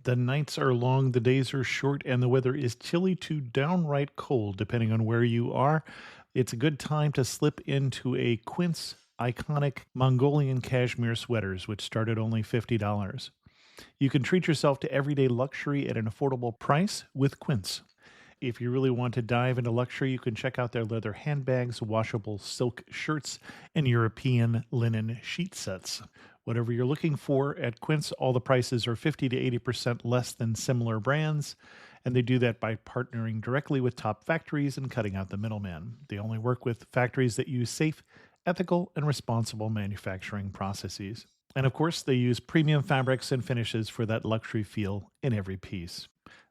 The nights are long, the days are short, and the weather is chilly to downright cold, depending on where you are. It's a good time to slip into a Quince iconic Mongolian cashmere sweaters, which start at only $50. You can treat yourself to everyday luxury at an affordable price with Quince. If you really want to dive into luxury, you can check out their leather handbags, washable silk shirts, and European linen sheet sets. Whatever you're looking for at Quince, all the prices are 50 to 80% less than similar brands, and they do that by partnering directly with top factories and cutting out the middleman. They only work with factories that use safe, ethical, and responsible manufacturing processes. And of course, they use premium fabrics and finishes for that luxury feel in every piece.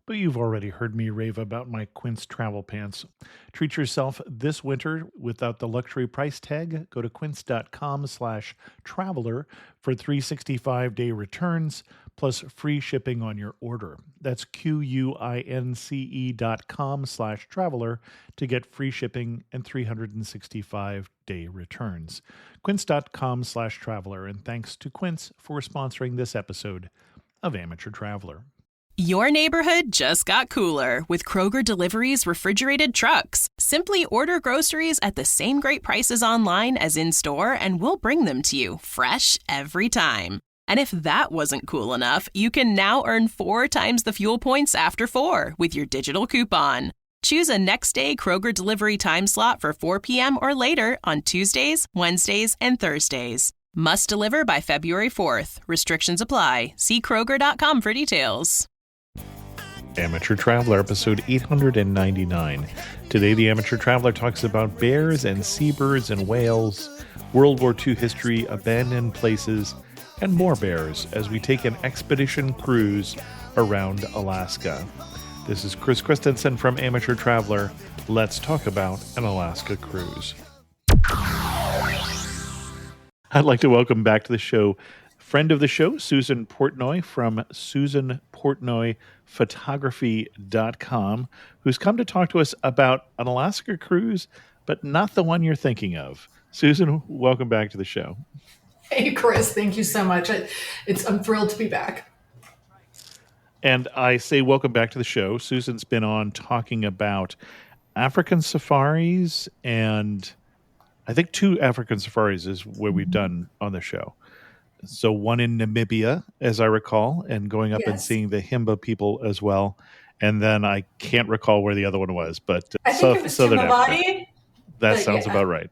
But you've already heard me rave about my Quince travel pants. Treat yourself this winter without the luxury price tag. Go to quince.com/traveler for 365-day returns plus free shipping on your order. That's QUINCE.com/traveler to get free shipping and 365-day returns. Quince.com/traveler. And thanks to Quince for sponsoring this episode of Amateur Traveler. Your neighborhood just got cooler with Kroger Delivery's refrigerated trucks. Simply order groceries at the same great prices online as in-store, and we'll bring them to you fresh every time. And if that wasn't cool enough, you can now earn 4 times the fuel points after 4 with your digital coupon. Choose a next-day Kroger Delivery time slot for 4 p.m. or later on Tuesdays, Wednesdays, and Thursdays. Must deliver by February 4th. Restrictions apply. See Kroger.com for details. Amateur Traveler, episode 899. Today, the Amateur Traveler talks about bears and seabirds and whales, World War II history, abandoned places, and more bears as we take an expedition cruise around Alaska. This is Chris Christensen from Amateur Traveler. Let's talk about an Alaska cruise. I'd like to welcome back to the show friend of the show, Susan Portnoy from SusanPortnoyPhotography.com, who's come to talk to us about an Alaska cruise, but not the one you're thinking of. Susan, welcome back to the show. Hey, Chris, thank you so much. I'm thrilled to be back. And I say welcome back to the show. Susan's been on talking about African safaris, and I think 2 African safaris is what we've done on the show. So one in Namibia, as I recall, and going up and seeing the Himba people as well. And then I can't recall where the other one was, but I think it was Southern Africa. Africa. That sounds about right.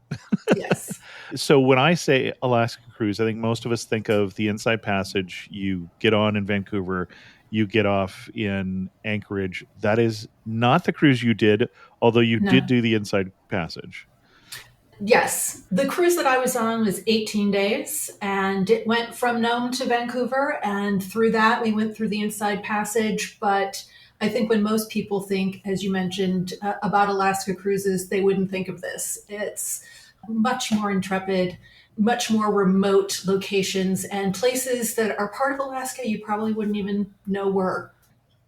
Yes. So when I say Alaska cruise, I think most of us think of the Inside Passage. You get on in Vancouver, you get off in Anchorage. That is not the cruise you did, although you did do the Inside Passage. Yes. The cruise that I was on was 18 days, and it went from Nome to Vancouver, and through that we went through the Inside Passage. But I think when most people think, as you mentioned, about Alaska cruises, they wouldn't think of this. It's much more intrepid, much more remote locations, and places that are part of Alaska you probably wouldn't even know were.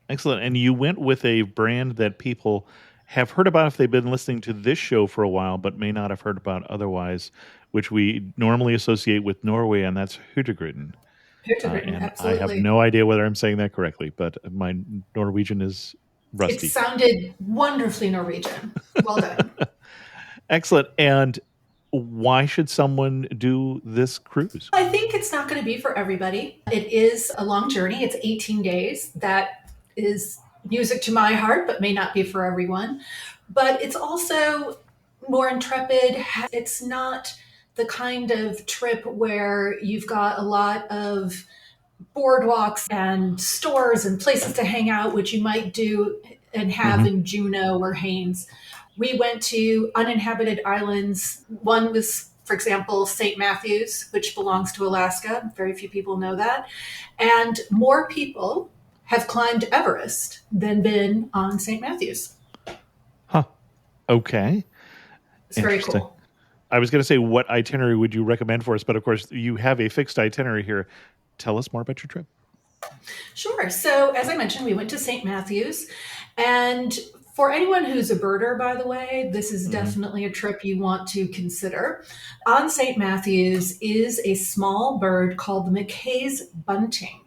Excellent. And you went with a brand that people have heard about if they've been listening to this show for a while, but may not have heard about otherwise, which we normally associate with Norway, and that's Hurtigruten. Hurtigruten, and absolutely. I have no idea whether I'm saying that correctly, but my Norwegian is rusty. It sounded wonderfully Norwegian. Well done. Excellent. And why should someone do this cruise? I think it's not going to be for everybody. It is a long journey. It's 18 days. That is music to my heart, but may not be for everyone. But it's also more intrepid. It's not the kind of trip where you've got a lot of boardwalks and stores and places to hang out, which you might do and have in Juneau or Haines. We went to uninhabited islands. One was, for example, St. Matthews, which belongs to Alaska. Very few people know that. And more people have climbed Everest than been on St. Matthews. Huh. Okay. It's very cool. I was going to say, what itinerary would you recommend for us? But of course, you have a fixed itinerary here. Tell us more about your trip. Sure. So as I mentioned, we went to St. Matthews. And for anyone who's a birder, by the way, this is definitely a trip you want to consider. On St. Matthews is a small bird called the McKay's bunting.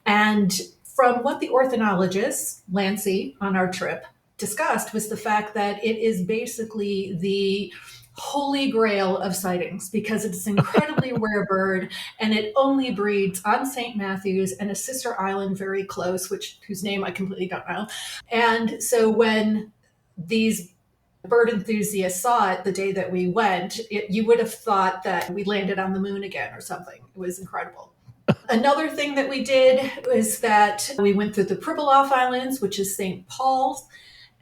And from what the ornithologist, Lancy, on our trip discussed was the fact that it is basically the holy grail of sightings because it's an incredibly rare bird and it only breeds on St. Matthews and a sister island very close, whose name I completely don't know. And so when these bird enthusiasts saw it the day that we went, you would have thought that we landed on the moon again or something. It was incredible. Another thing that we did was that we went through the Pribilof Islands, which is St. Paul's,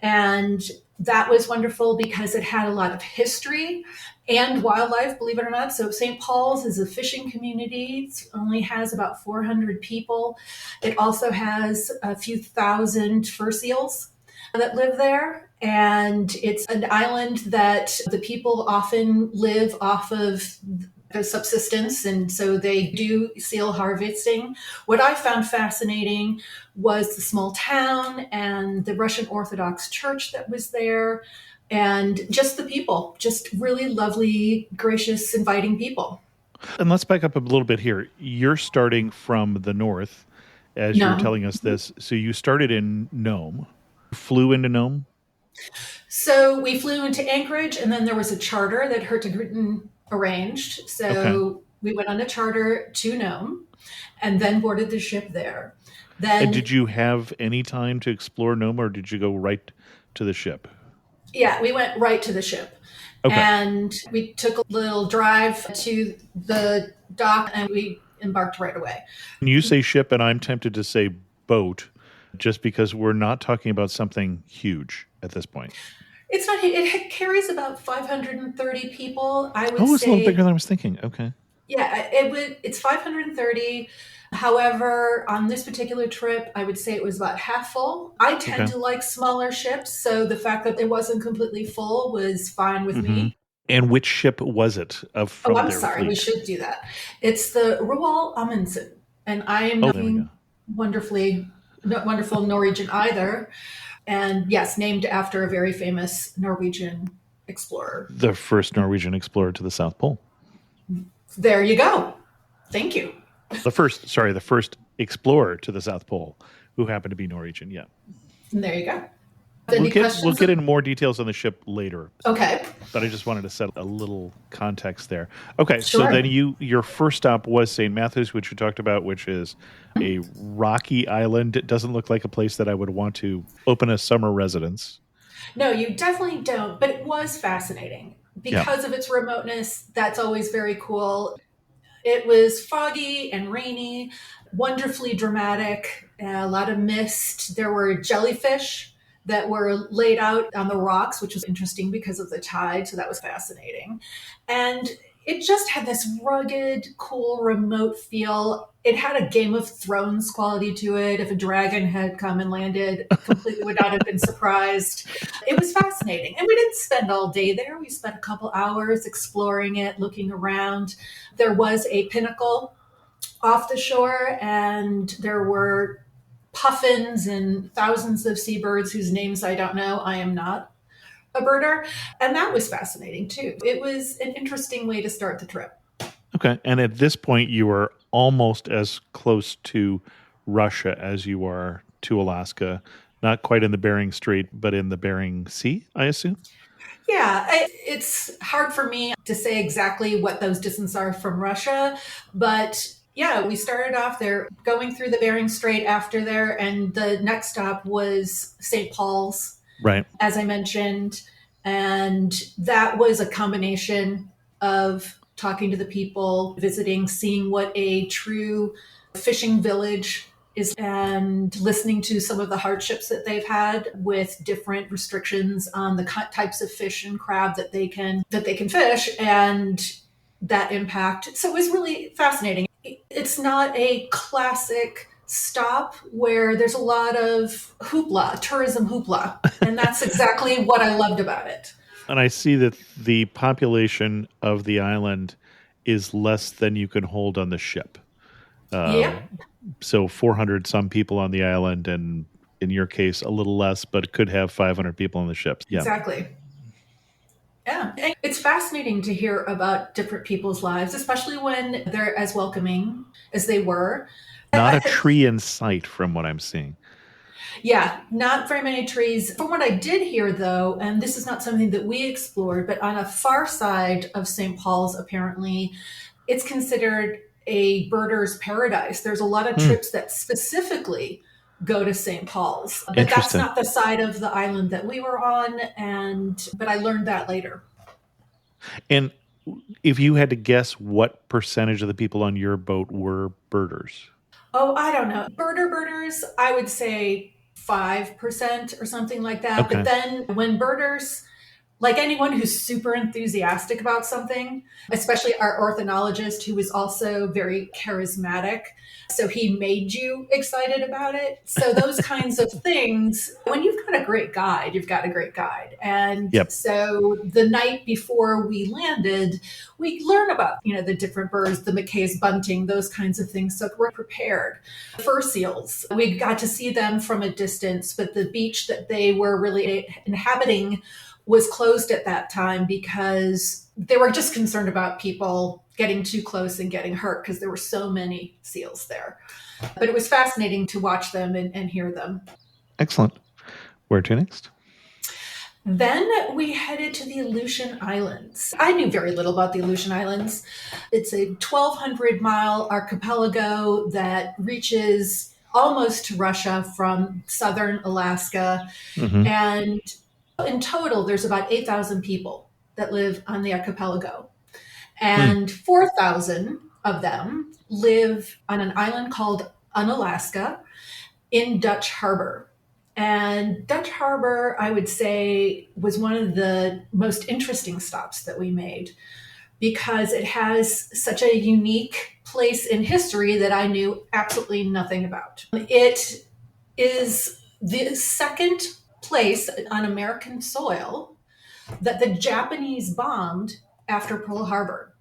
and that was wonderful because it had a lot of history and wildlife, believe it or not. So St. Paul's is a fishing community. It only has about 400 people. It also has a few thousand fur seals that live there. And it's an island that the people often live off of the subsistence, and so they do seal harvesting. What I found fascinating was the small town and the Russian Orthodox church that was there, and just the people, just really lovely, gracious, inviting people. And let's back up a little bit here. You're starting from the north as you're No. telling us this. So you started in Nome, flew into Nome. So we flew into Anchorage, and then there was a charter that Hurtigruten arranged. So Okay. we went on a charter to Nome and then boarded the ship there. And Then, did you have any time to explore Nome, or did you go right to the ship? yeah, we went right to the ship. Okay. And we took a little drive to the dock and we embarked right away. When you say ship, and I'm tempted to say boat, just because we're not talking about something huge at this point. It's not, it carries about 530 people. I would Oh, it's a little say, bigger than I was thinking. Okay. yeah, it's 530. However, on this particular trip, I would say it was about half full. I tend Okay. to like smaller ships, so the fact that it wasn't completely full was fine with Mm-hmm. me. And which ship was it Oh, from I'm their sorry, we fleet? should do that. It's the Roald Amundsen, and I am Oh, there we go. not wonderful Norwegian either. And yes, named after a very famous Norwegian explorer. The first Norwegian explorer to the South Pole. There you go. Thank you. The first explorer to the South Pole, who happened to be Norwegian. Yeah. And there you go. We'll Any get questions? into more details on the ship later, Okay, but I just wanted to set a little context there. Okay, so sure. then your first stop was St. Matthews, which you talked about, which is a rocky island. It doesn't look like a place that I would want to open a summer residence. No, you definitely don't, but it was fascinating Yeah. because of its remoteness. That's always very cool. It was foggy and rainy, wonderfully dramatic, a lot of mist. There were jellyfish that were laid out on the rocks, which was interesting because of the tide. So that was fascinating. And it just had this rugged, cool, remote feel. It had a Game of Thrones quality to it. If a dragon had come and landed, completely would not have been surprised. It was fascinating. And we didn't spend all day there. We spent a couple hours exploring it, looking around. There was a pinnacle off the shore, and there were puffins and thousands of seabirds whose names I don't know. I am not a birder. And that was fascinating too. It was an interesting way to start the trip. Okay. And at this point, you are almost as close to Russia as you are to Alaska. Not quite in the Bering Strait, but in the Bering Sea, I assume? Yeah, it's hard for me to say exactly what those distances are from Russia, but yeah, we started off there going through the Bering Strait after there, and the next stop was St. Paul's, Right. as I mentioned. And that was a combination of talking to the people, visiting, seeing what a true fishing village is, and listening to some of the hardships that they've had with different restrictions on the types of fish and crab that they can fish and that impact. So it was really fascinating. It's not a classic stop where there's a lot of hoopla, tourism hoopla. And that's exactly what I loved about it. And I see that the population of the island is less than you can hold on the ship. Yeah, So 400 some people on the island, and in your case, a little less, but it could have 500 people on the ship. Yeah. exactly. Yeah. And it's fascinating to hear about different people's lives, especially when they're as welcoming as they were. Not a tree in sight from what I'm seeing. Yeah, not very many trees. From what I did hear, though, and this is not something that we explored, but on a far side of St. Paul's, apparently, it's considered a birder's paradise. There's a lot of Hmm, trips that specifically go to St. Paul's, but that's interesting. not the side of the island that we were on. And but I learned that later. And if you had to guess what percentage of the people on your boat were birders? Oh, I don't know. Birders, I would say 5% or something like that. But Okay. then when birders, like anyone who's super enthusiastic about something, especially our ornithologist who was also very charismatic. So he made you excited about it. So those kinds of things, when you've got a great guide, you've got a great guide. And Yep. so the night before we landed, we learn about, the different birds, the McKay's bunting, those kinds of things. So we're prepared. Fur seals, we got to see them from a distance, but the beach that they were really inhabiting was closed at that time because they were just concerned about people getting too close and getting hurt because there were so many seals there. But it was fascinating to watch them and hear them. Excellent. Where to next? Then we headed to the Aleutian Islands. I knew very little about the Aleutian Islands. It's a 1,200-mile archipelago that reaches almost to Russia from southern Alaska. Hmm. And in total, there's about 8,000 people that live on the archipelago. Hmm. And 4,000 of them live on an island called Unalaska in Dutch Harbor. And Dutch Harbor, I would say, was one of the most interesting stops that we made because it has such a unique place in history that I knew absolutely nothing about. It is the second place on American soil that the Japanese bombed after Pearl Harbor.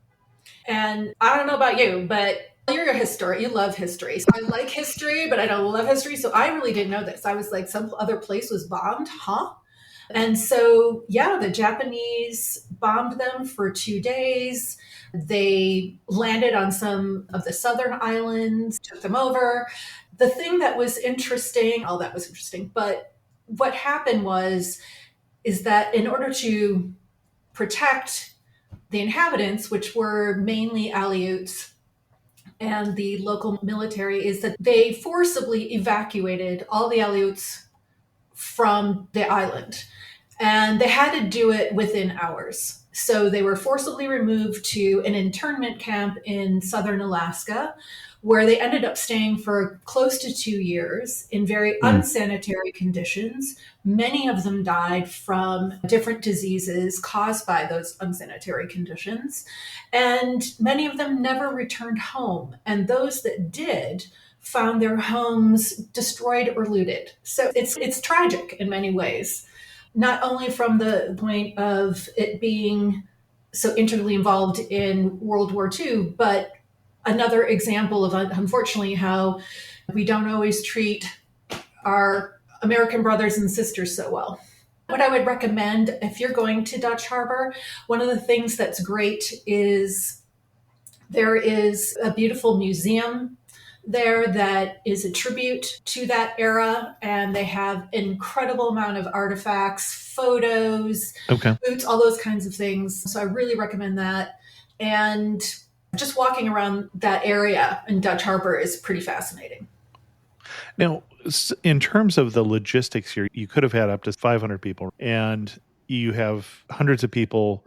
And I don't know about you, but you're a historian. You love history. So I like history, but I don't love history. So I really didn't know this. I was like, some other place was bombed, huh? And so, yeah, the Japanese bombed them for 2 days. They landed on some of the southern islands, took them over. The thing that was interesting, oh, that was interesting, but what happened is that in order to protect the inhabitants, which were mainly Aleuts and the local military, is that they forcibly evacuated all the Aleuts from the island. And they had to do it within hours. So they were forcibly removed to an internment camp in southern Alaska, where they ended up staying for close to 2 years in very Hmm. unsanitary conditions. Many of them died from different diseases caused by those unsanitary conditions. And many of them never returned home. And those that did found their homes destroyed or looted. So it's tragic in many ways, not only from the point of it being so integrally involved in World War II, but another example of unfortunately how we don't always treat our American brothers and sisters so well. What I would recommend if you're going to Dutch Harbor, one of the things that's great is there is a beautiful museum there that is a tribute to that era, and they have an incredible amount of artifacts, photos, Okay. boots, all those kinds of things. So I really recommend that. And just walking around that area in Dutch Harbor is pretty fascinating. Now, in terms of the logistics here, you could have had up to 500 people and you have hundreds of people.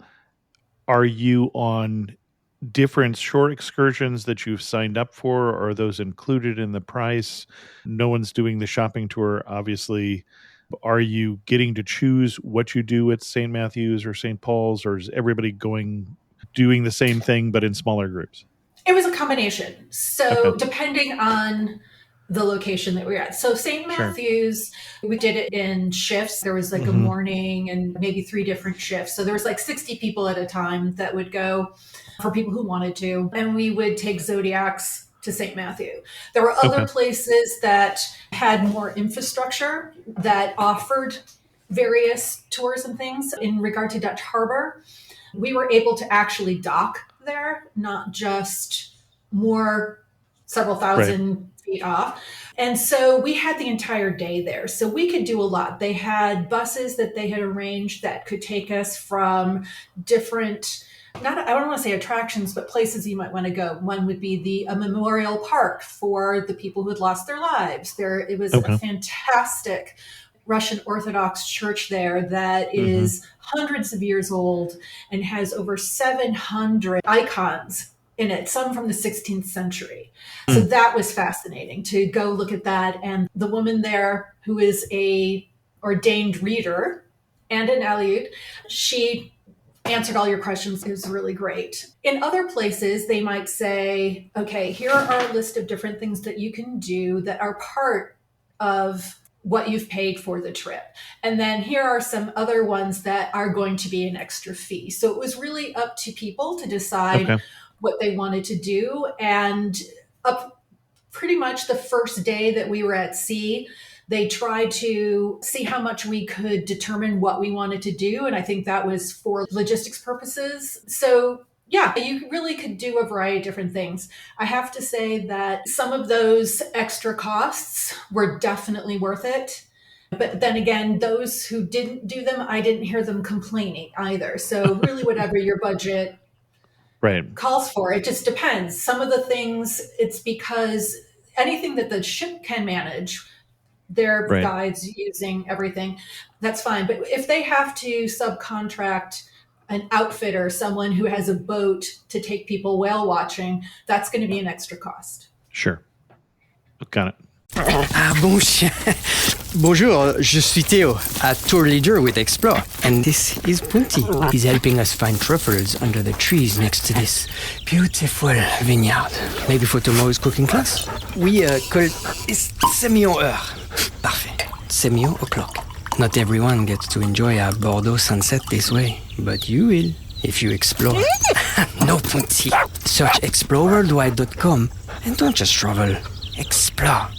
Are you on different shore excursions that you've signed up for? Or are those included in the price? No one's doing the shopping tour, obviously. Are you getting to choose what you do at St. Matthew's or St. Paul's, or is everybody doing the same thing but in smaller groups? It was a combination. Okay. So depending on the location that we were at. So St. Sure. Matthew's, we did it in shifts. There was like a Hmm. morning and maybe 3 different shifts. So there was like 60 people at a time that would go for people who wanted to. And we would take Zodiacs to St. Matthew. There were other Okay. places that had more infrastructure that offered various tours and things. In regard to Dutch Harbor, we were able to actually dock there, not just more several thousand feet off. And so we had the entire day there. So we could do a lot. They had buses that they had arranged that could take us from different, not, I don't want to say attractions, but places you might want to go. One would be a memorial park for the people who had lost their lives. It was a fantastic Russian Orthodox church there that is hundreds of years old and has over 700 icons in it, some from the 16th century. So that was fascinating to go look at that. And the woman there, who is a ordained reader and an Aleut, she answered all your questions. It was really great. In other places, they might say, okay, here are a list of different things that you can do that are part of what you've paid for the trip. And then here are some other ones that are going to be an extra fee. So it was really up to people to decide what they wanted to do. And up pretty much the first day that we were at sea, they tried to see how much we could determine what we wanted to do. And I think that was for logistics purposes. So yeah, you really could do a variety of different things. I have to say that some of those extra costs were definitely worth it. But then again, those who didn't do them, I didn't hear them complaining either. So really whatever your budget calls for, it just depends. Some of the things, it's because anything that the ship can manage, their guides using everything, that's fine. But if they have to subcontract an outfitter, someone who has a boat to take people whale watching, that's going to be an extra cost. Sure. Got it. Ah, bon chien. Bonjour, je suis Theo, a tour leader with Explore. And this is Punti. He's helping us find truffles under the trees next to this beautiful vineyard. Maybe for tomorrow's cooking class? We call it Semillon heure. Parfait. Semillon o'clock. Not everyone gets to enjoy a Bordeaux sunset this way, but you will if you explore. No, Punti. Search exploreworldwide.com and don't just travel, explore.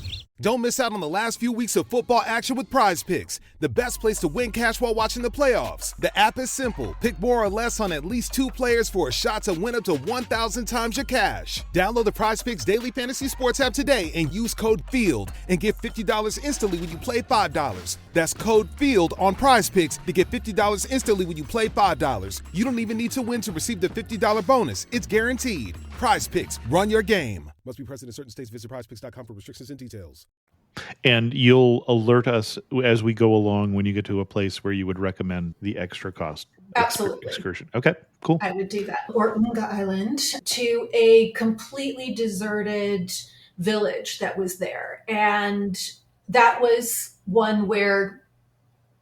Don't miss out on the last few weeks of football action with Prize Picks, the best place to win cash while watching the playoffs. The app is simple. Pick more or less on at least 2 players for a shot to win up to 1,000 times your cash. Download the Prize Picks Daily Fantasy Sports app today and use code FIELD and get $50 instantly when you play $5. That's code FIELD on Prize Picks to get $50 instantly when you play $5. You don't even need to win to receive the $50 bonus. It's guaranteed. Prize Picks. Run your game. Must be present in certain states. Visit prizepicks.com for restrictions and details. And you'll alert us as we go along when you get to a place where you would recommend the extra cost excursion. Okay, cool. I would do that. Ortega Island, to a completely deserted village that was there. And that was one where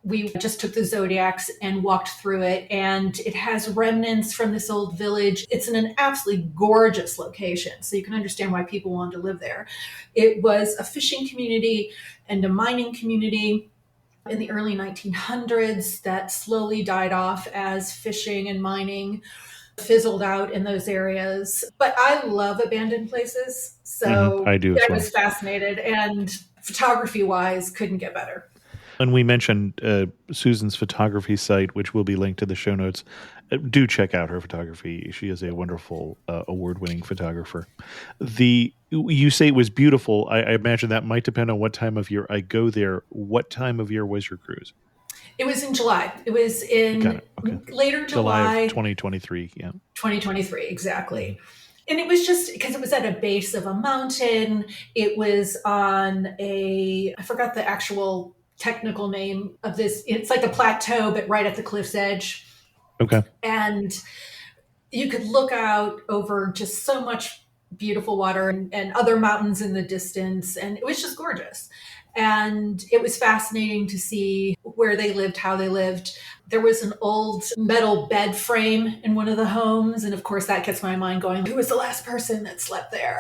we just took the Zodiacs and walked through it, and it has remnants from this old village. It's in an absolutely gorgeous location, so you can understand why people wanted to live there. It was a fishing community and a mining community in the early 1900s that slowly died off as fishing and mining fizzled out in those areas. But I love abandoned places, so I do as well. was fascinated, and photography-wise, couldn't get better. And we mentioned Susan's photography site, which will be linked to the show notes. Do check out her photography. She is a wonderful award-winning photographer. You say it was beautiful. I imagine that might depend on what time of year I go there. What time of year was your cruise? It was in July. It was in later July of 2023. Yeah. 2023, exactly. And it was just because it was at a base of a mountain. It was on I forgot the actual technical name of this. It's like a plateau, but right at the cliff's edge. Okay. And you could look out over just so much beautiful water and other mountains in the distance. And it was just gorgeous. And it was fascinating to see where they lived, how they lived. There was an old metal bed frame in one of the homes. And of course, that gets my mind going, who was the last person that slept there?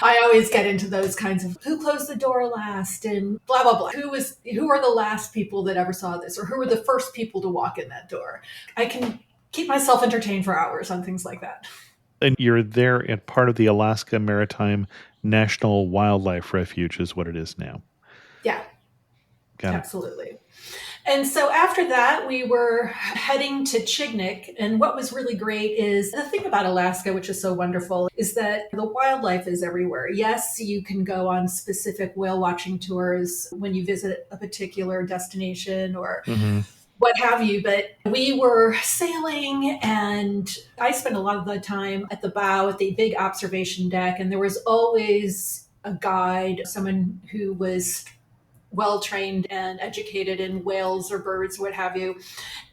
I always get into those kinds of who closed the door last and blah, blah, blah. Who are the last people that ever saw this? Or who were the first people to walk in that door? I can keep myself entertained for hours on things like that. And you're there at part of the Alaska Maritime National Wildlife Refuge is what it is now. Yeah. Got it. Absolutely. And so after that, we were heading to Chignik. And what was really great is the thing about Alaska, which is so wonderful, is that the wildlife is everywhere. Yes, you can go on specific whale watching tours when you visit a particular destination or what have you, but we were sailing and I spent a lot of the time at the bow at the big observation deck, and there was always a guide, someone who was well trained and educated in whales or birds, what have you.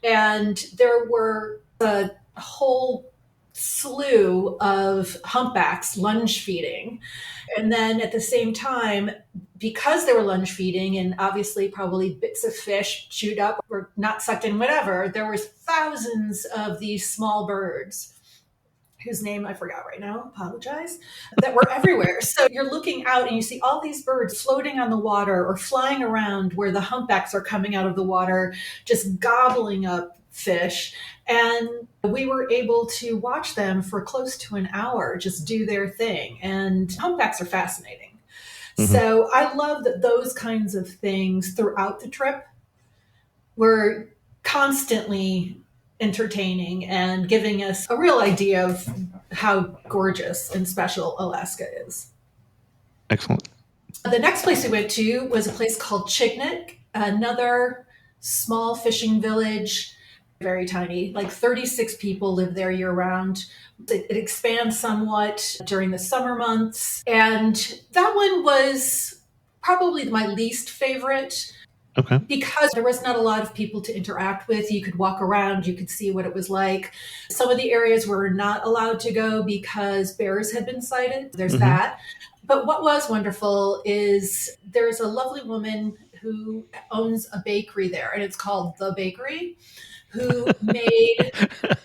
And there were a whole slew of humpbacks lunge feeding. And then at the same time, because they were lunge feeding and obviously probably bits of fish chewed up or not sucked in, whatever, there was thousands of these small birds whose name I forgot right now, apologize, that were everywhere. So you're looking out and you see all these birds floating on the water or flying around where the humpbacks are coming out of the water, just gobbling up fish. And we were able to watch them for close to an hour, just do their thing. And humpbacks are fascinating. So I love that those kinds of things throughout the trip were constantly entertaining and giving us a real idea of how gorgeous and special Alaska is. Excellent. The next place we went to was a place called Chignik, another small fishing village, very tiny, like 36 people live there year round. It expands somewhat during the summer months. And that one was probably my least favorite. Okay. Because there was not a lot of people to interact with. You could walk around, you could see what it was like. Some of the areas were not allowed to go because bears had been sighted. There's that. But what was wonderful is there's a lovely woman who owns a bakery there, and it's called The Bakery, who made,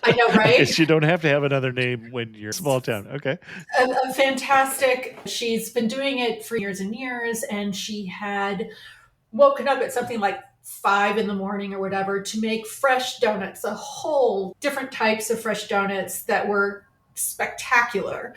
I know, right? Yes, you don't have to have another name when you're a small town. Okay. A fantastic, she's been doing it for years and years, and she had woken up at something like 5 a.m. or whatever to make fresh donuts, a whole different types of fresh donuts that were spectacular.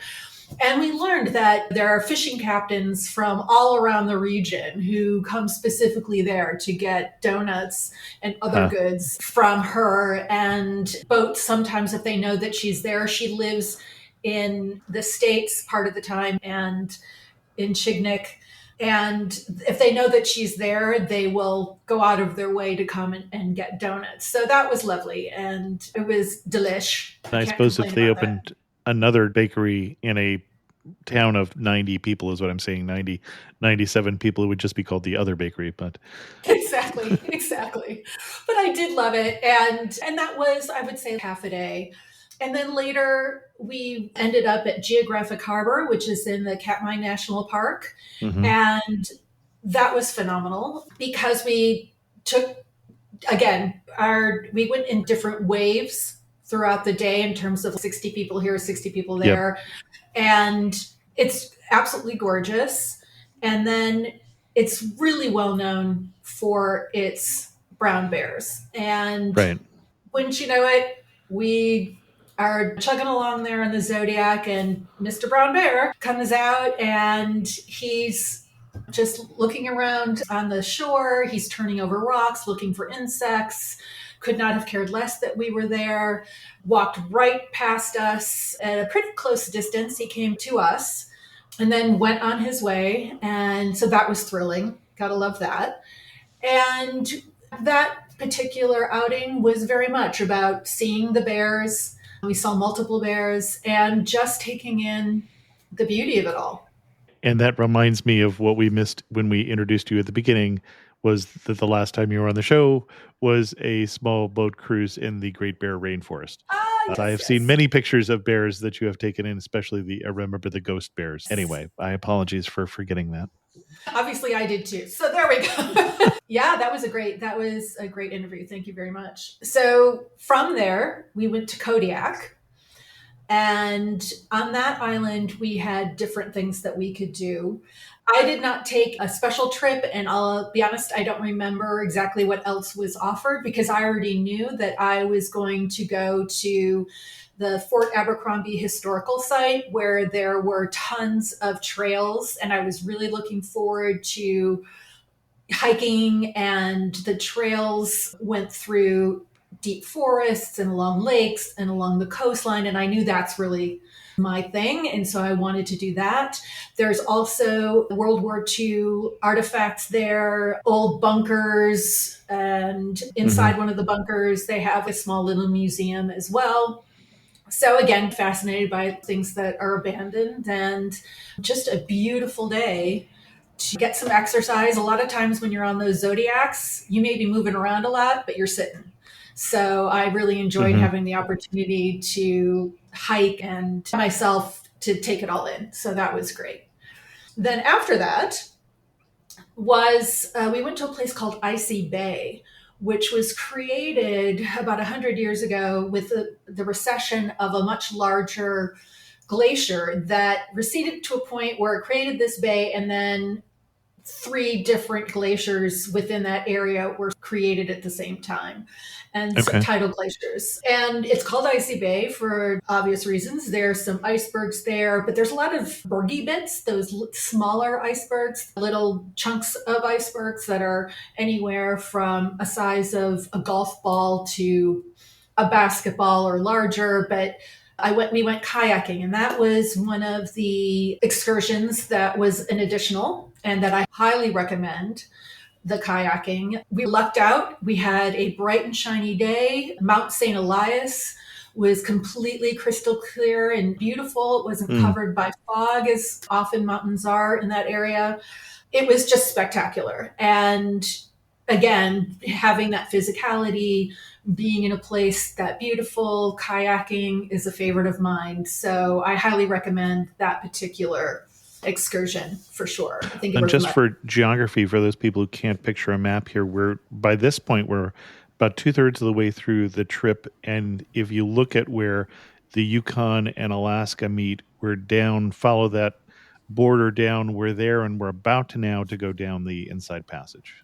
And we learned that there are fishing captains from all around the region who come specifically there to get donuts and other goods from her, and boats sometimes if they know that she's there. She lives in the States part of the time and in Chignik. And if they know that she's there, they will go out of their way to come and get donuts. So that was lovely. And it was delish. I suppose if they opened another bakery in a town of 90 people is what I'm saying, 97 people, it would just be called the other bakery. But exactly. But I did love it. And that was, I would say, half a day. And then later we ended up at Geographic Harbor, which is in the Katmai National Park. And that was phenomenal because we took, again, we went in different waves throughout the day in terms of 60 people here, 60 people there. And it's absolutely gorgeous. And then it's really well known for its brown bears. And wouldn't you know it, we are chugging along there in the Zodiac, and Mr. Brown Bear comes out and he's just looking around on the shore. He's turning over rocks, looking for insects. Could not have cared less that we were there. Walked right past us at a pretty close distance. He came to us and then went on his way. And so that was thrilling. Gotta love that. And that particular outing was very much about seeing the bears. We saw multiple bears and just taking in the beauty of it all. And that reminds me of what we missed when we introduced you at the beginning, was that the last time you were on the show was a small boat cruise in the Great Bear Rainforest. Yes, I have seen many pictures of bears that you have taken in, especially I remember the ghost bears. Anyway, I apologize for forgetting that. Obviously I did too. So there we go. Yeah, that was a great interview. Thank you very much. So from there, we went to Kodiak. And on that island, we had different things that we could do. I did not take a special trip, and I'll be honest, I don't remember exactly what else was offered because I already knew that I was going to go to the Fort Abercrombie historical site where there were tons of trails, and I was really looking forward to hiking, and the trails went through deep forests and along lakes and along the coastline. And I knew that's really my thing. And so I wanted to do that. There's also World War II artifacts there, old bunkers. And inside one of the bunkers, they have a small little museum as well. So again, fascinated by things that are abandoned, and just a beautiful day to get some exercise. A lot of times when you're on those Zodiacs, you may be moving around a lot, but you're sitting. So I really enjoyed having the opportunity to hike and myself to take it all in. So that was great. Then after that was we went to a place called Icy Bay, which was created about 100 years ago with the recession of a much larger glacier that receded to a point where it created this bay, and then 3 different glaciers within that area were created at the same time, and tidal glaciers. And it's called Icy Bay for obvious reasons. There's some icebergs there, but there's a lot of bergy bits, those smaller icebergs, little chunks of icebergs that are anywhere from a size of a golf ball to a basketball or larger. But we went kayaking, and that was one of the excursions that was an additional, and that I highly recommend, the kayaking. We lucked out. We had a bright and shiny day. Mount St. Elias was completely crystal clear and beautiful. It wasn't covered by fog, as often mountains are in that area. It was just spectacular. And again, having that physicality, being in a place that beautiful, kayaking is a favorite of mine. So I highly recommend that particular excursion for sure. I think and just for geography, for those people who can't picture a map here, by this point we're about 2/3 of the way through the trip, and if you look at where the Yukon and Alaska meet, we're down, follow that border down, we're there, and we're about to now to go down the Inside Passage.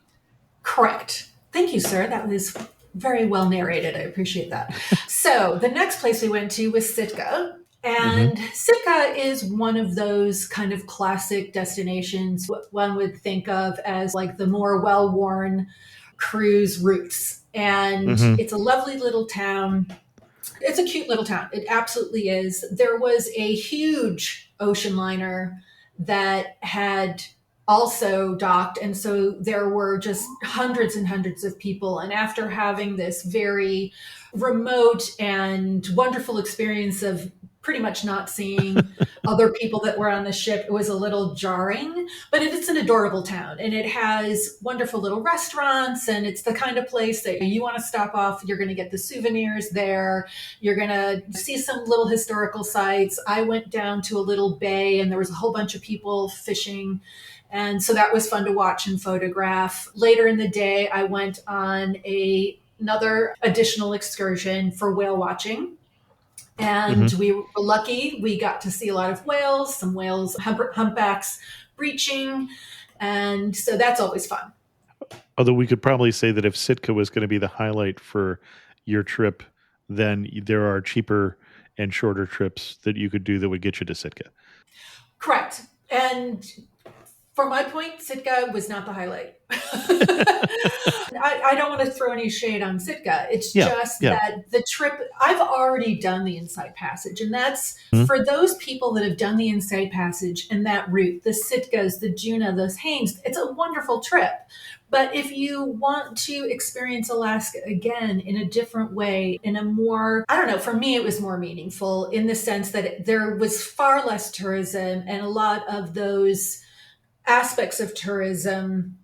Correct. Thank you, sir. That was very well narrated. I appreciate that. So the next place we went to was Sitka. And Sitka is one of those kind of classic destinations what one would think of as like the more well-worn cruise routes. And it's a lovely little town. It's a cute little town. It absolutely is. There was a huge ocean liner that had also docked. And so there were just hundreds and hundreds of people. And after having this very remote and wonderful experience of pretty much not seeing other people that were on the ship, it was a little jarring, but it's an adorable town, and it has wonderful little restaurants, and it's the kind of place that you want to stop off. You're going to get the souvenirs there. You're going to see some little historical sites. I went down to a little bay, and there was a whole bunch of people fishing. And so that was fun to watch and photograph. Later in the day, I went on another additional excursion for whale watching. And we were lucky. We got to see a lot of whales, some whales, humpbacks breaching. And so that's always fun. Although we could probably say that if Sitka was going to be the highlight for your trip, then there are cheaper and shorter trips that you could do that would get you to Sitka. Correct. And for my point, Sitka was not the highlight. I don't want to throw any shade on Sitka. It's just that the trip, I've already done the Inside Passage. And that's for those people that have done the Inside Passage and that route, the Sitkas, the Juneau, those Haines, it's a wonderful trip. But if you want to experience Alaska again in a different way, in a more, I don't know, for me, it was more meaningful in the sense that there was far less tourism and a lot of those aspects of tourism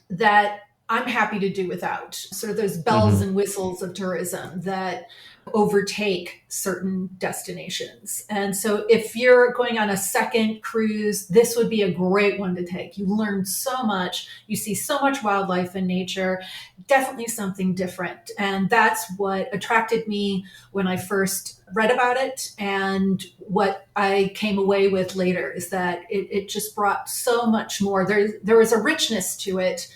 that I'm happy to do without. Sort of those bells and whistles of tourism that overtake certain destinations. And so if you're going on a second cruise, this would be a great one to take. You learn so much. You see so much wildlife and nature, definitely something different. And that's what attracted me when I first read about it. And what I came away with later is that it just brought so much more. There was a richness to it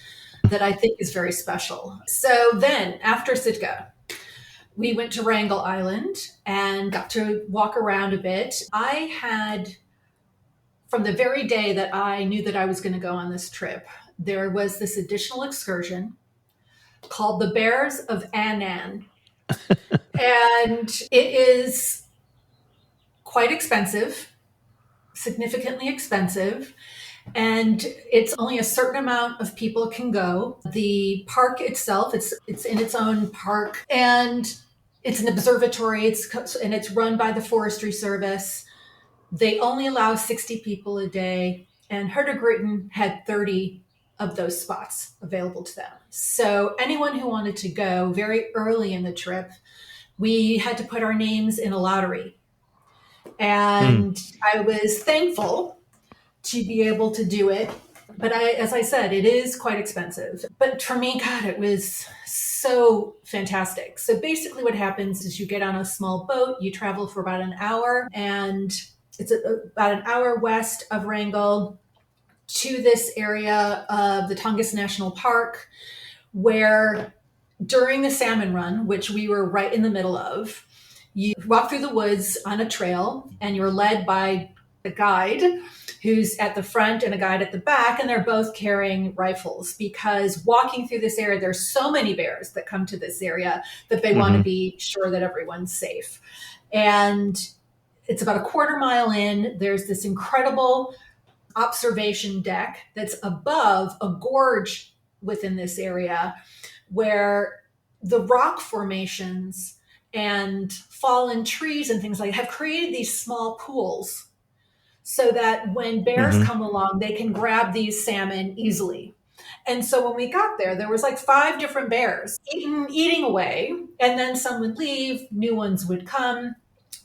that I think is very special. So then after Sitka, we went to Wrangel Island and got to walk around a bit. I had, from the very day that I knew that I was going to go on this trip, there was this additional excursion called the Bears of Annan. And it is quite expensive, significantly expensive. And it's only a certain amount of people can go. The park itself, it's in its own park, and it's an observatory. It's run by the Forestry Service. They only allow 60 people a day, and Hurtigruten had 30 of those spots available to them. So anyone who wanted to go very early in the trip, we had to put our names in a lottery. And I was thankful to be able to do it. But as I said, it is quite expensive. But for me, God, it was so fantastic. So basically what happens is you get on a small boat, you travel for about an hour, and it's about an hour west of Wrangell to this area of the Tongass National Park, where during the salmon run, which we were right in the middle of, you walk through the woods on a trail, and you're led by a guide who's at the front and a guide at the back, and they're both carrying rifles, because walking through this area, there's so many bears that come to this area that they want to be sure that everyone's safe. And it's about a quarter mile in. There's this incredible observation deck that's above a gorge within this area, where the rock formations and fallen trees and things like that have created these small pools, so that when bears come along, they can grab these salmon easily. And so when we got there, there was like 5 different bears eating away, and then some would leave, new ones would come.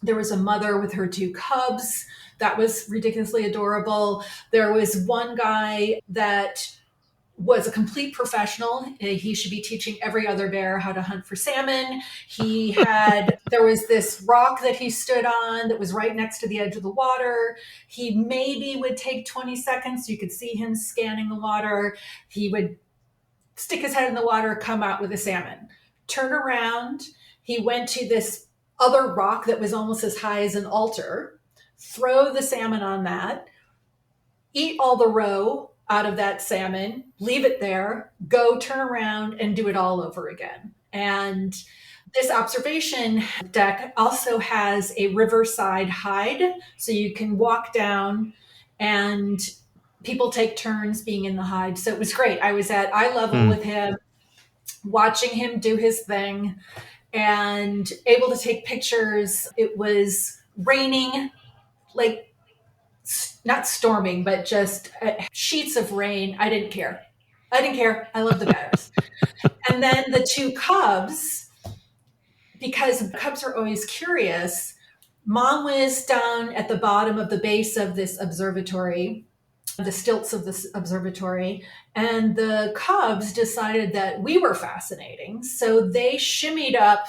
There was a mother with her 2 cubs. That was ridiculously adorable. There was one guy that was a complete professional. He should be teaching every other bear how to hunt for salmon. There was this rock that he stood on that was right next to the edge of the water. He maybe would take 20 seconds. You could see him scanning the water. He would stick his head in the water, come out with a salmon, turn around. He went to this other rock that was almost as high as an altar, throw the salmon on that, eat all the roe out of that salmon, leave it there, go turn around and do it all over again. And this observation deck also has a riverside hide, so you can walk down and people take turns being in the hide. So it was great. I was at eye level with him, watching him do his thing and able to take pictures. It was raining, like not storming, but just sheets of rain. I didn't care. I love the bears. And then the 2 cubs, because cubs are always curious, Mom was down at the bottom of the base of this observatory, the stilts of this observatory, and the cubs decided that we were fascinating. So they shimmied up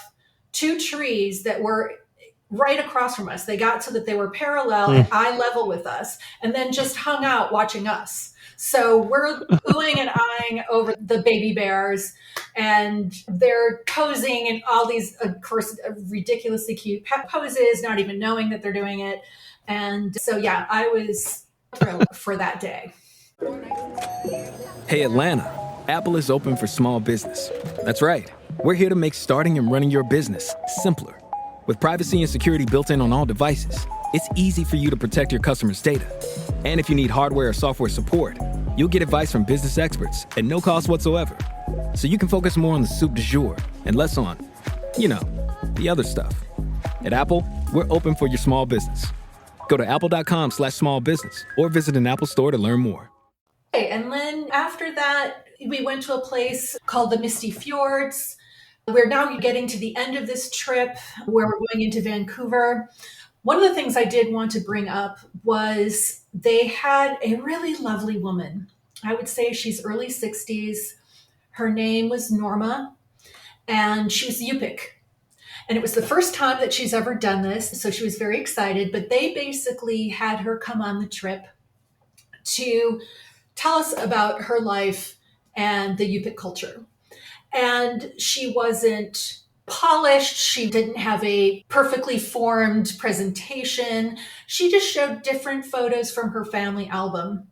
2 trees that were right across from us. They got so that they were parallel at eye level with us, and then just hung out watching us. So we're oohing and eyeing over the baby bears, and they're posing in all these, of course, ridiculously cute poses, not even knowing that they're doing it. And so, yeah, I was thrilled for that day. Hey, Atlanta, Apple is open for small business. That's right. We're here to make starting and running your business simpler. With privacy and security built in on all devices, it's easy for you to protect your customers' data. And if you need hardware or software support, you'll get advice from business experts at no cost whatsoever. So you can focus more on the soup du jour and less on, the other stuff. At Apple, we're open for your small business. Go to apple.com/small business or visit an Apple store to learn more. And then after that, we went to a place called the Misty Fjords. We're now getting to the end of this trip where we're going into Vancouver. One of the things I did want to bring up was they had a really lovely woman. I would say she's early 60s. Her name was Norma, and she was Yupik. And it was the first time that she's ever done this, so she was very excited. But they basically had her come on the trip to tell us about her life and the Yupik culture. And she wasn't polished. She didn't have a perfectly formed presentation. She just showed different photos from her family album.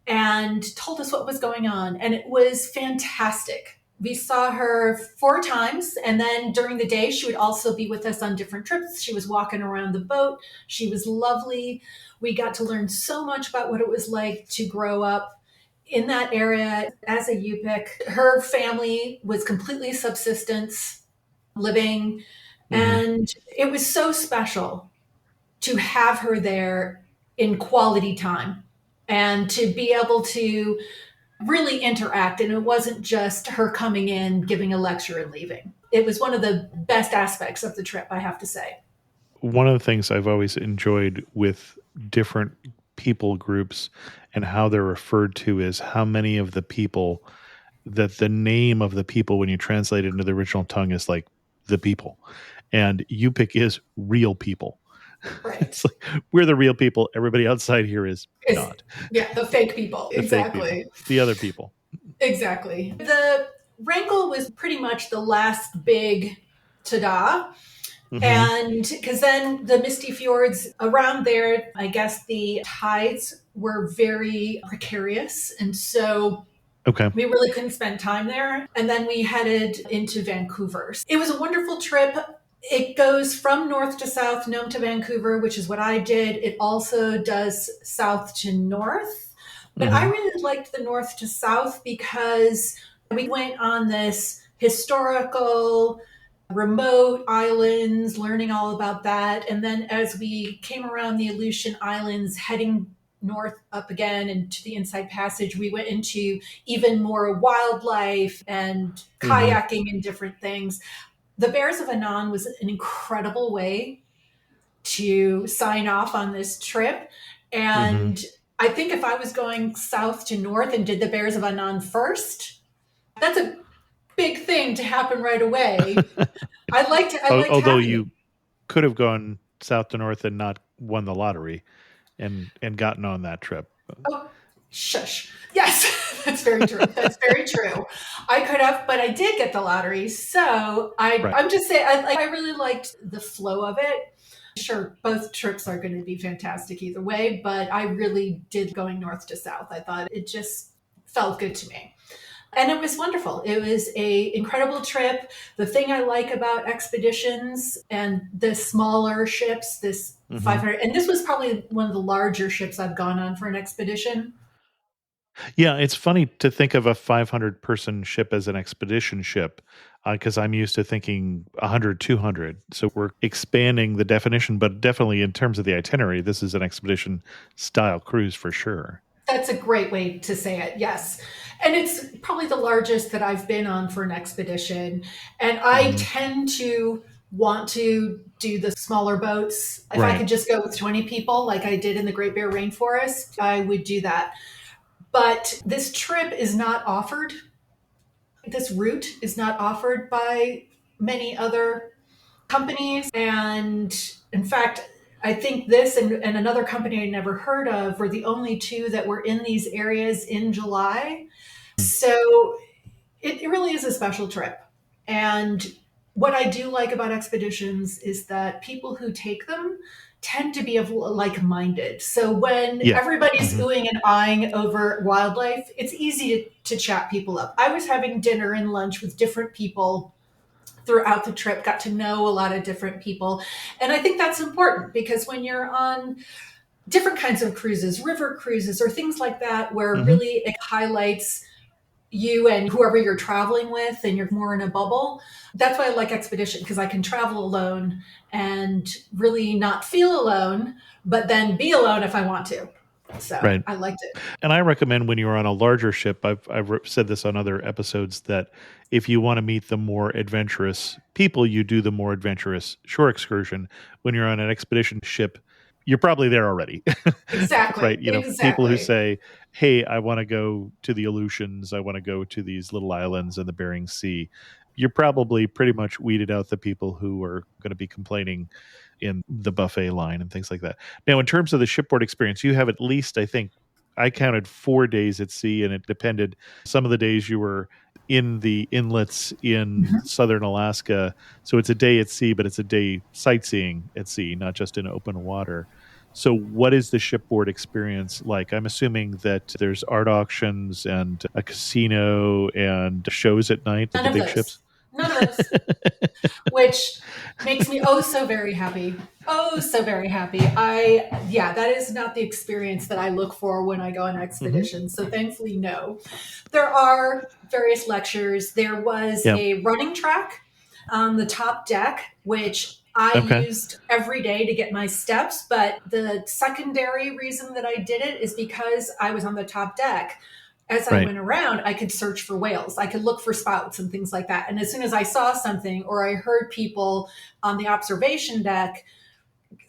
and told us what was going on. And it was fantastic. We saw her 4 times, and then during the day, she would also be with us on different trips. She was walking around the boat. She was lovely. We got to learn so much about what it was like to grow up in that area as a Yupik. Her family was completely subsistence living, and it was so special to have her there in quality time and to be able to really interact. And it wasn't just her coming in, giving a lecture and leaving. It was one of the best aspects of the trip, I have to say. One of the things I've always enjoyed with different people groups and how they're referred to is how many of the people that the name of the people, when you translate it into the original tongue, is like the people. And Yupik is real people. Right. It's like, we're the real people. Everybody outside here is not. Yeah, the fake people. The exactly. Fake people, the other people. Exactly. The Wrangell was pretty much the last big ta-da. And because then the misty fjords around there, I guess the tides were very precarious. And so we really couldn't spend time there. And then we headed into Vancouver. It was a wonderful trip. It goes from north to south, Nome to Vancouver, which is what I did. It also does south to north. But I really liked the north to south because we went on this historical, remote islands, learning all about that. And then as we came around the Aleutian Islands, heading north up again and to the Inside Passage, we went into even more wildlife and kayaking and different things. The Bears of Annan was an incredible way to sign off on this trip. And I think if I was going south to north and did the Bears of Annan first, that's a big thing to happen right away. Although you could have gone south to north and not won the lottery and gotten on that trip. Oh, shush. Yes, that's very true. That's very true. I could have, but I did get the lottery. So I'm just saying, I really liked the flow of it. Sure, both trips are going to be fantastic either way, but I really did going north to south. I thought it just felt good to me. And it was wonderful. It was an incredible trip. The thing I like about expeditions and the smaller ships, this 500, and this was probably one of the larger ships I've gone on for an expedition. Yeah, it's funny to think of a 500-person ship as an expedition ship because I'm used to thinking 100, 200. So we're expanding the definition, but definitely in terms of the itinerary, this is an expedition style cruise for sure. That's a great way to say it, yes. And it's probably the largest that I've been on for an expedition. And I tend to want to do the smaller boats. If I could just go with 20 people like I did in the Great Bear Rainforest, I would do that. But this trip is not offered. This route is not offered by many other companies. And in fact, I think this and another company I never heard of were the only two that were in these areas in July. So it really is a special trip. And what I do like about expeditions is that people who take them tend to be of like-minded. So when everybody's oohing and eyeing over wildlife, it's easy to chat people up. I was having dinner and lunch with different people throughout the trip, got to know a lot of different people. And I think that's important because when you're on different kinds of cruises, river cruises or things like that, where really it highlights you and whoever you're traveling with and you're more in a bubble. That's why I like expedition, because I can travel alone and really not feel alone, but then be alone if I want to. So I liked it. And I recommend when you're on a larger ship, I've said this on other episodes, that if you want to meet the more adventurous people, you do the more adventurous shore excursion. When you're on an expedition ship, you're probably there already. Exactly. Right. You know, people who say, hey, I want to go to the Aleutians. I want to go to these little islands in the Bering Sea. You're probably pretty much weeded out the people who are going to be complaining in the buffet line and things like that. Now, in terms of the shipboard experience, you have at least, I think, I counted 4 days at sea, and it depended. Some of the days you were in the inlets in southern Alaska. So it's a day at sea, but it's a day sightseeing at sea, not just in open water. So, what is the shipboard experience like? I'm assuming that there's art auctions and a casino and shows at night at None the of big those. ships. None of those. Which makes me so very happy. Oh, so very happy. That is not the experience that I look for when I go on expeditions. So thankfully, no. There are various lectures. There was Yeah. a running track on the top deck, which I Okay. used every day to get my steps. But the secondary reason that I did it is because I was on the top deck. As I Right. went around, I could search for whales. I could look for spouts and things like that. And as soon as I saw something or I heard people on the observation deck,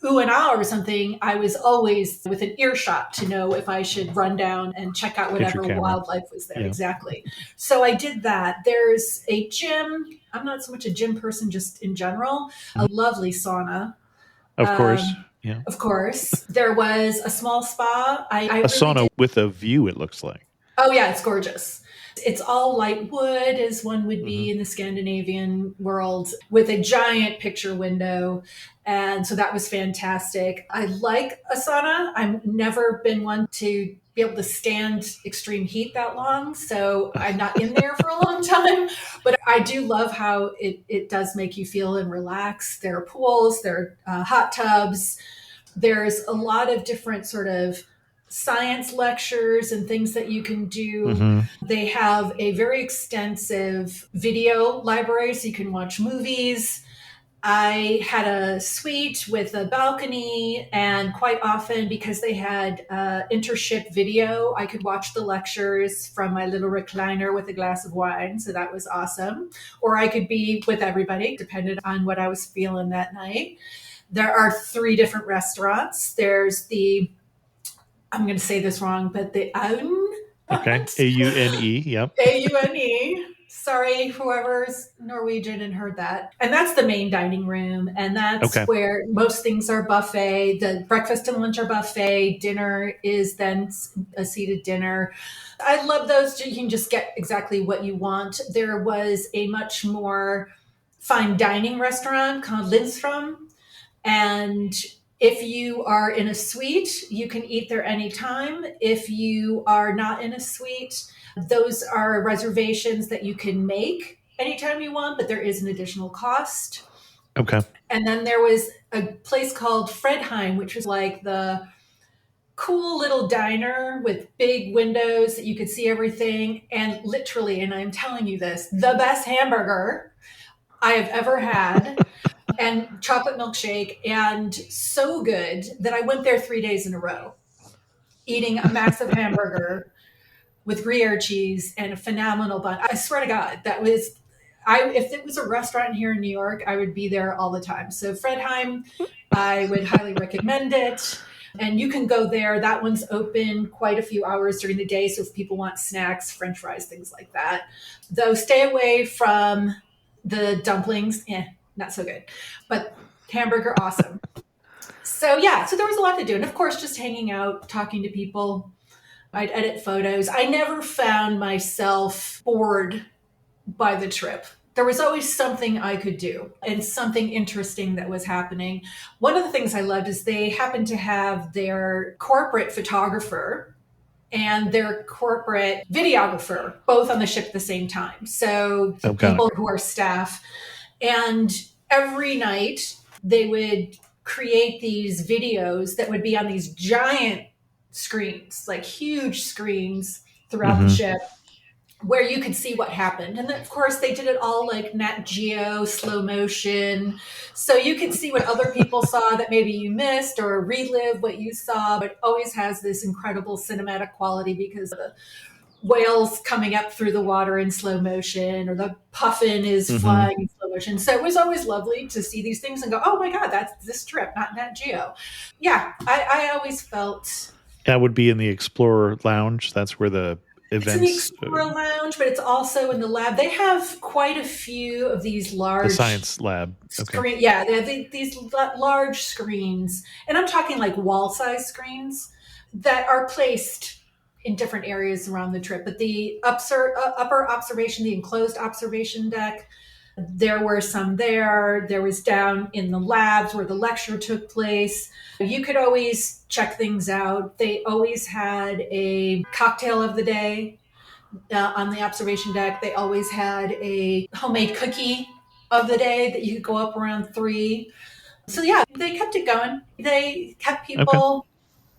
ooh and ah or something, I was always with an earshot to know if I should run down and check out Get your whatever camera. wildlife was there. Yeah. Exactly. So I did that. There's a gym. I'm not so much a gym person, just in general. A lovely sauna. Of course. Um, Yeah. Of course. There was a small spa. I A really sauna did. with a view, it looks like. Oh, yeah, it's gorgeous. It's all light wood, as one would be in the Scandinavian world, with a giant picture window. And so that was fantastic. I like a sauna. I've never been one to be able to stand extreme heat that long. So I'm not in there for a long time. But I do love how it does make you feel and relax. There are pools, there are hot tubs. There's a lot of different sort of science lectures and things that you can do. They have a very extensive video library, so you can watch movies. I had a suite with a balcony, and quite often, because they had intership video, I could watch the lectures from my little recliner with a glass of wine. So that was awesome. Or I could be with everybody, depending on what I was feeling that night. There are 3 different restaurants. There's I'm going to say this wrong, but the Aune. Okay. AUNE. Yep. AUNE. Sorry, whoever's Norwegian and heard that. And that's the main dining room. And that's Okay. where most things are buffet. The breakfast and lunch are buffet. Dinner is then a seated dinner. I love those. You can just get exactly what you want. There was a much more fine dining restaurant called Lindstrom. And if you are in a suite, you can eat there anytime. If you are not in a suite, those are reservations that you can make anytime you want, but there is an additional cost. Okay. And then there was a place called Fredheim, which was like the cool little diner with big windows that you could see everything. And literally, and I'm telling you this, the best hamburger I have ever had. And chocolate milkshake, and so good that I went there 3 days in a row, eating a massive hamburger with Gruyere cheese and a phenomenal bun. I swear to God, if it was a restaurant here in New York, I would be there all the time. So Fredheim, I would highly recommend it. And you can go there. That one's open quite a few hours during the day. So if people want snacks, French fries, things like that. Though stay away from the dumplings. Not so good, but hamburger, awesome. So there was a lot to do. And of course, just hanging out, talking to people. I'd edit photos. I never found myself bored by the trip. There was always something I could do and something interesting that was happening. One of the things I loved is they happened to have their corporate photographer and their corporate videographer both on the ship at the same time. So people who are staff. And every night they would create these videos that would be on these giant screens, like huge screens throughout the ship, where you could see what happened. And then, of course, they did it all like Nat Geo, slow motion. So you could see what other people saw that maybe you missed or relive what you saw, but it always has this incredible cinematic quality because the whales coming up through the water in slow motion, or the puffin is flying in slow motion. So it was always lovely to see these things and go, oh my God, that's this trip, not Nat Geo. Yeah, I always felt... That would be in the Explorer Lounge. That's where the events... It's in the Explorer Lounge, but it's also in the lab. They have quite a few of these large... The science lab. Okay. Yeah, they have these large screens. And I'm talking like wall-size screens that are placed in different areas around the trip. But the upper observation, the enclosed observation deck, There were some there. There was down in the labs where the lecture took place. You could always check things out. They always had a cocktail of the day on the observation deck. They always had a homemade cookie of the day that you could go up around 3. So yeah, they kept it going. They kept Okay. people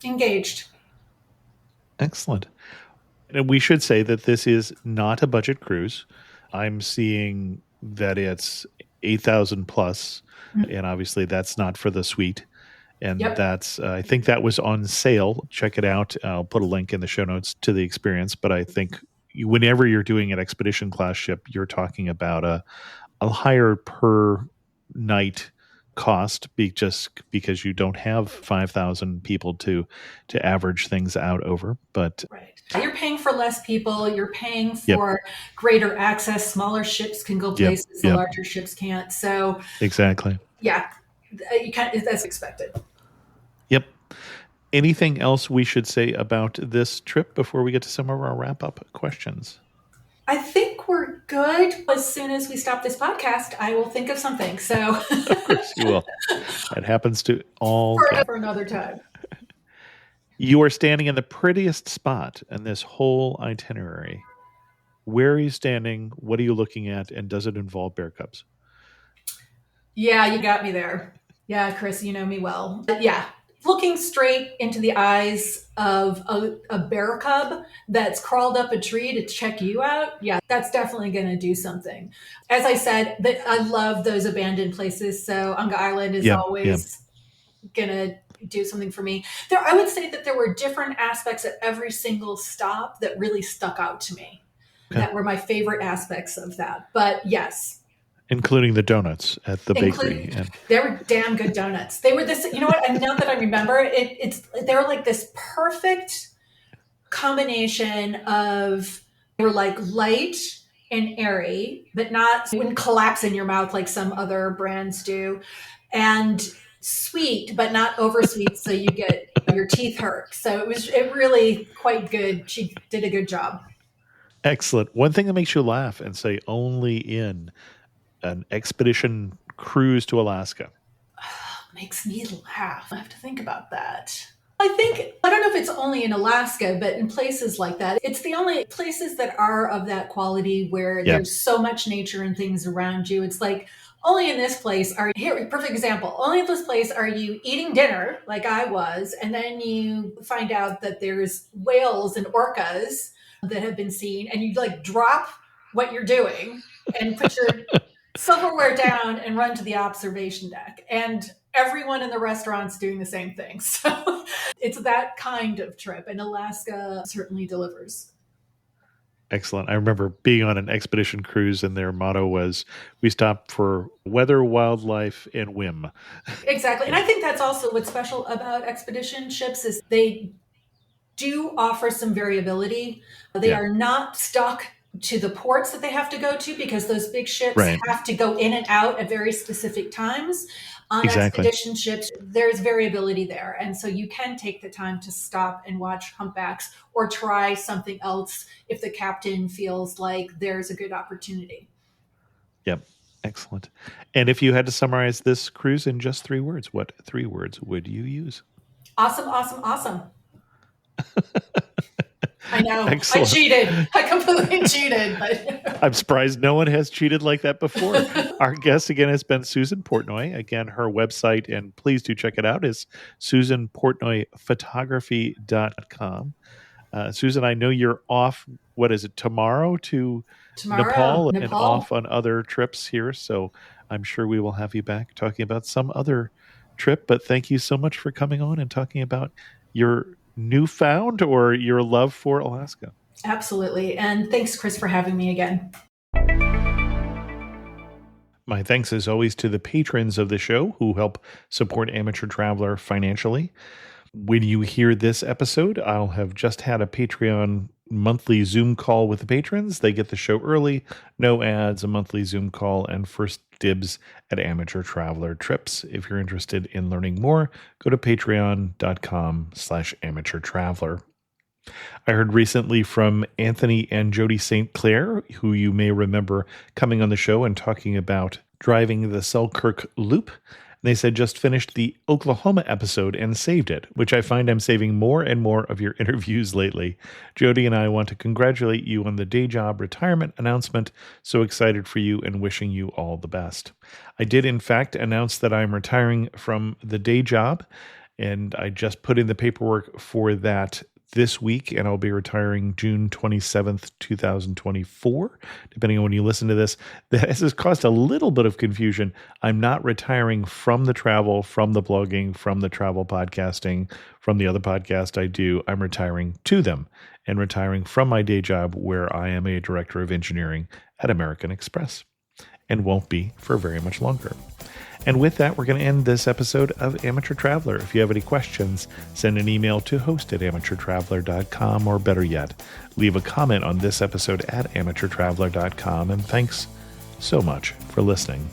engaged. Excellent. And we should say that this is not a budget cruise. I'm seeing that it's 8,000 plus, and obviously that's not for the suite. And Yep. that's, I think that was on sale. Check it out. I'll put a link in the show notes to the experience. But I think whenever you're doing an expedition class ship, you're talking about a higher per night cost just because you don't have 5,000 people to average things out over. But right. You're paying for less people. You're paying for greater access. Smaller ships can go places the larger ships can't. So exactly. Yeah, that's expected. Yep. Anything else we should say about this trip before we get to some of our wrap-up questions? I think we're good. As soon as we stop this podcast, I will think of something. So of course you will. It happens to all for another time. You are standing in the prettiest spot in this whole itinerary. Where are you standing? What are you looking at? And does it involve bear cubs? Yeah, you got me there. Yeah, Chris, you know me well. But yeah, looking straight into the eyes of a bear cub that's crawled up a tree to check you out. Yeah, that's definitely going to do something. As I said, I love those abandoned places. So Unga Island is always going to do something for me. I would say that there were different aspects at every single stop that really stuck out to me. Okay. That were my favorite aspects of that. But yes. Including the donuts at the bakery. They were damn good donuts. They were this, you know what? And now that I remember, they were like this perfect combination of, they were like light and airy, but wouldn't collapse in your mouth like some other brands do. And sweet, but not over sweet, so you get your teeth hurt. So it really quite good. She did a good job. Excellent. One thing that makes you laugh and say only in an expedition cruise to Alaska. Makes me laugh. I have to think about that. I don't know if it's only in Alaska, but in places like that, it's the only places that are of that quality where there's so much nature and things around you. It's like, only in this place perfect example, only in this place are you eating dinner like I was, and then you find out that there's whales and orcas that have been seen, and you like drop what you're doing and put your silverware down and run to the observation deck. And everyone in the restaurant's doing the same thing. So it's that kind of trip, and Alaska certainly delivers. Excellent. I remember being on an expedition cruise and their motto was, we stop for weather, wildlife, and whim. Exactly. And I think that's also what's special about expedition ships is they do offer some variability. They are not stuck to the ports that they have to go to, because those big ships have to go in and out at very specific times. On expedition ships, there's variability there. And so you can take the time to stop and watch humpbacks or try something else if the captain feels like there's a good opportunity. Yep. Excellent. And if you had to summarize this cruise in just 3 words, what 3 words would you use? Awesome, awesome, awesome. I know. Excellent. I cheated. I completely cheated. But I'm surprised no one has cheated like that before. Our guest again has been Susan Portnoy. Again, her website, and please do check it out, is susanportnoyphotography.com. Susan, I know you're off, what is it, tomorrow to Nepal and off on other trips here. So I'm sure we will have you back talking about some other trip. But thank you so much for coming on and talking about your newfound or your love for Alaska. Absolutely. And thanks, Chris, for having me again. My thanks, as always, to the patrons of the show who help support Amateur Traveler financially. When you hear this episode, I'll have just had a Patreon monthly Zoom call with the patrons. They get the show early, no ads, a monthly Zoom call, and first dibs at Amateur Traveler trips. If you're interested in learning more, go to patreon.com/amateurtraveler. I heard recently from Anthony and Jody St. Clair, who you may remember coming on the show and talking about driving the Selkirk Loop. They said just finished the Oklahoma episode and saved it, which I find I'm saving more and more of your interviews lately. Jody and I want to congratulate you on the day job retirement announcement. So excited for you and wishing you all the best. I did, in fact, announce that I'm retiring from the day job, and I just put in the paperwork for that this week, and I'll be retiring June 27th, 2024, depending on when you listen to this. This has caused a little bit of confusion. I'm not retiring from the travel, from the blogging, from the travel podcasting, from the other podcast I do. I'm retiring to them and retiring from my day job where I am a director of engineering at American Express, and won't be for very much longer. And with that, we're going to end this episode of Amateur Traveler. If you have any questions, send an email to host@amateurtraveler.com, or better yet, leave a comment on this episode at amateurtraveler.com. And thanks so much for listening.